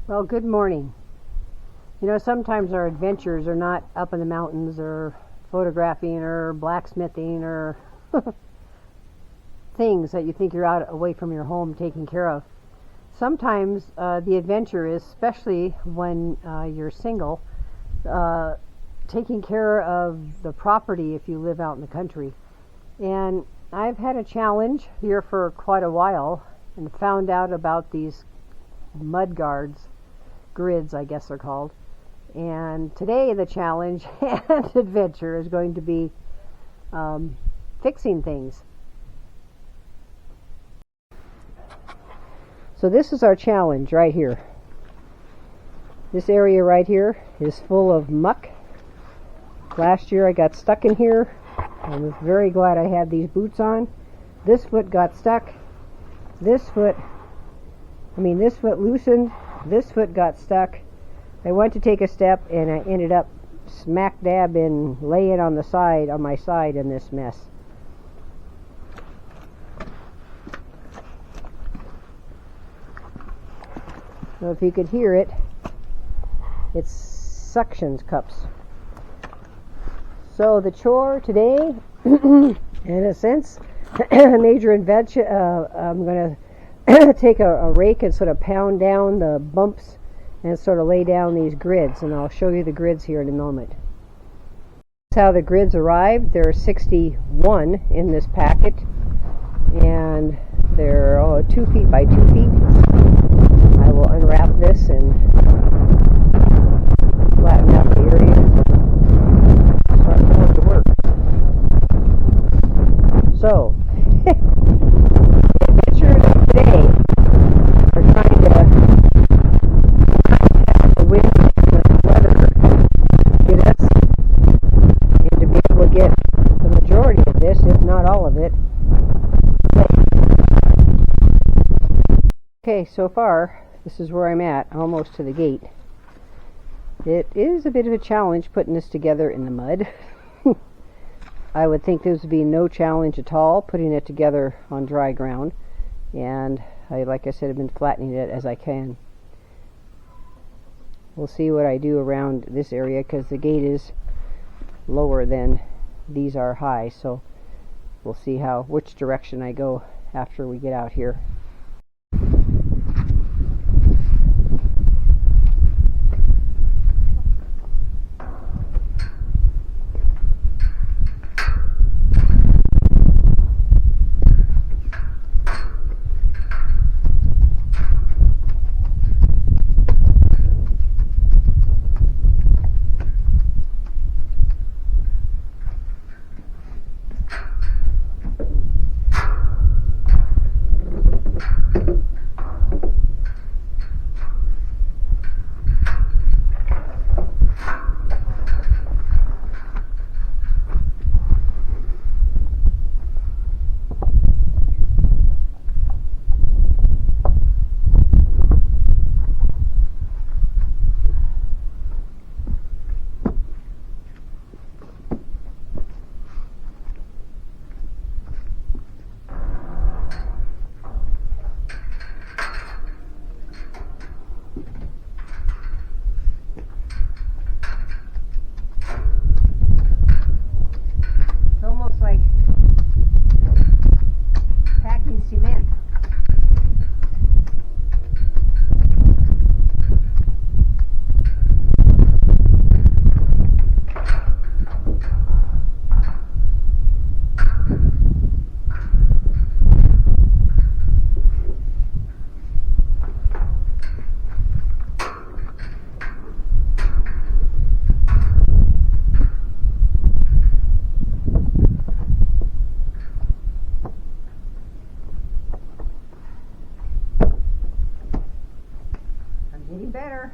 Well, good morning. You know, sometimes our adventures are not up in the mountains or photographing or blacksmithing or things that you think you're out away from your home taking care of. Sometimes the adventure is, especially when you're single, taking care of the property if you live out in the country. And I've had a challenge here for quite a while and found out about these mud guards, grids I guess they're called. And today the challenge and adventure is going to be fixing things. So this is our challenge right here. This area right here is full of muck. Last year I got stuck in here. I was very glad I had these boots on. This foot got stuck. This foot loosened. This foot got stuck. I went to take a step and I ended up smack dab in laying on my side in this mess. So if you could hear it, it's suction cups. So the chore today, in a sense, a major adventure, I'm going to take a rake and sort of pound down the bumps and sort of lay down these grids, and I'll show you the grids here in a moment. That's how the grids arrived. There are 61 in this packet, and they're 2 feet by 2 feet. I will unwrap this and flatten out the areas and start going to work. So, the adventures of today are trying to the wind and the weather get us, and to be able to get the majority of this, if not all of it. Okay, so far this is where I'm at, almost to the gate. It is a bit of a challenge putting this together in the mud. I would think this would be no challenge at all putting it together on dry ground, and like I said, I've been flattening it as I can. We'll see what I do around this area because the gate is lower than these are high, so we'll see which direction I go after we get out here. Getting better.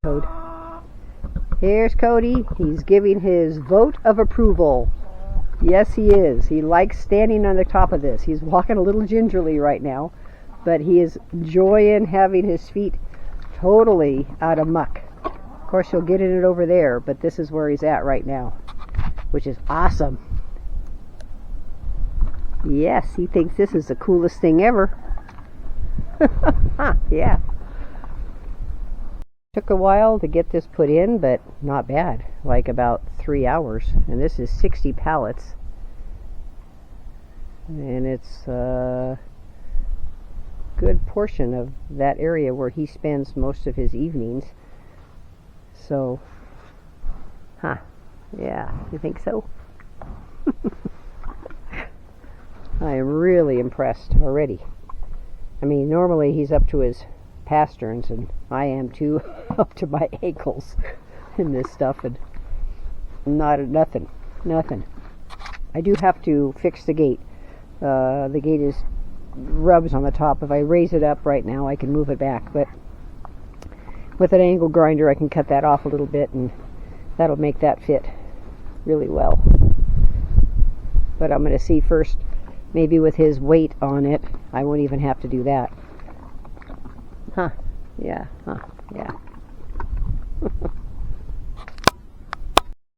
Code. Here's Cody. He's giving his vote of approval. Yes, he is. He likes standing on the top of this. He's walking a little gingerly right now, but he is enjoying having his feet totally out of muck. Of course, he'll get in it over there, but this is where he's at right now, which is awesome. Yes, he thinks this is the coolest thing ever. Yeah. Took a while to get this put in, but not bad. Like about 3 hours. And this is 60 pallets. And it's a good portion of that area where he spends most of his evenings. So, yeah, you think so? I am really impressed already. I mean, normally he's up to his pasterns, and I am too, up to my ankles in this stuff, and nothing. I do have to fix the gate. The gate is rubs on the top. If I raise it up right now, I can move it back, but with an angle grinder I can cut that off a little bit, and that'll make that fit really well. But I'm going to see first, maybe with his weight on it, I won't even have to do that. Yeah.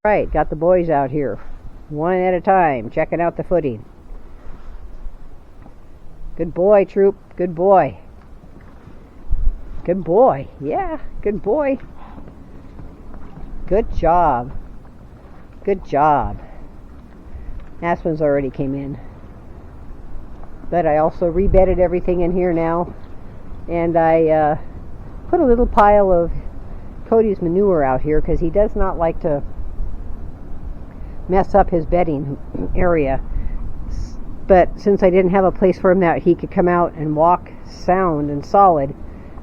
Right, got the boys out here, one at a time, checking out the footing. Good boy, Troop. Good boy. Good boy. Yeah, good boy. Good job. Good job. Aspen's already came in. But I also rebedded everything in here now. And I put a little pile of Cody's manure out here because he does not like to mess up his bedding area. But since I didn't have a place for him that he could come out and walk sound and solid,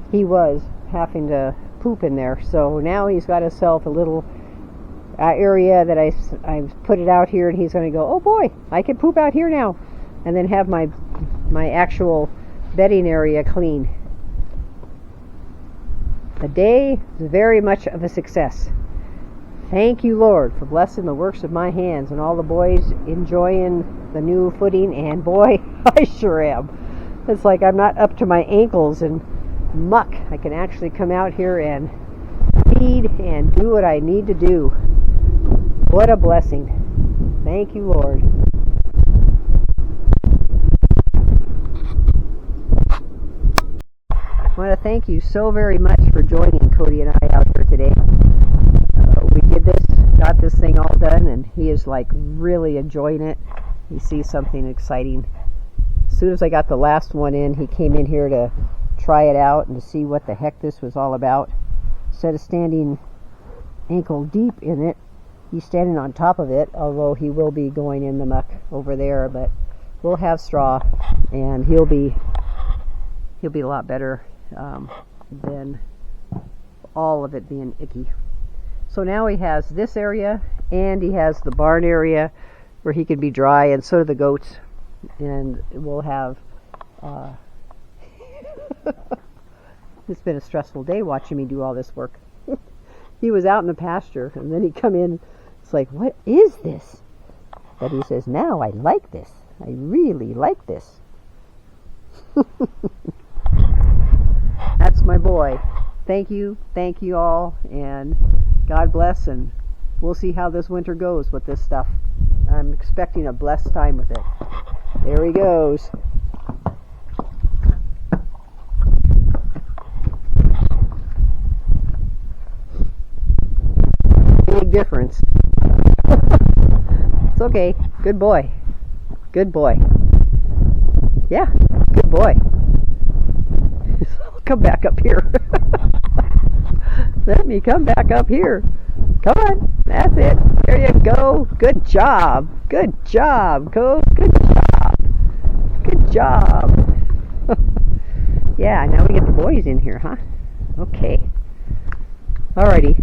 he was having to poop in there. So now he's got himself a little area that I've put it out here, and he's going to go, oh boy, I can poop out here now, and then have my actual bedding area clean. The day is very much of a success. Thank you, Lord, for blessing the works of my hands, and all the boys enjoying the new footing, and boy, I sure am. It's like I'm not up to my ankles in muck. I can actually come out here and feed and do what I need to do. What a blessing. Thank you, Lord. I want to thank you so very much for joining Cody and I out here today. We did this, got this thing all done, and he is like really enjoying it. He sees something exciting. As soon as I got the last one in, he came in here to try it out and to see what the heck this was all about. Instead of standing ankle deep in it, he's standing on top of it, although he will be going in the muck over there, but we'll have straw, and he'll be a lot better than all of it being icky. So now he has this area, and he has the barn area where he can be dry, and so do the goats. And we'll have it's been a stressful day watching me do all this work. He was out in the pasture, and then he'd come in. It's like, what is this? But he says, now I like this. I really like this. That's my boy. Thank you all, and God bless, and we'll see how this winter goes with this stuff. I'm expecting a blessed time with it. There he goes. Big difference. It's okay. Good boy. Good boy. Yeah, good boy. I'll come back up here. Let me come back up here. Come on. That's it. There you go. Good job. Good job, Code. Good job. Good job. Yeah, now we get the boys in here, huh? Okay. Alrighty.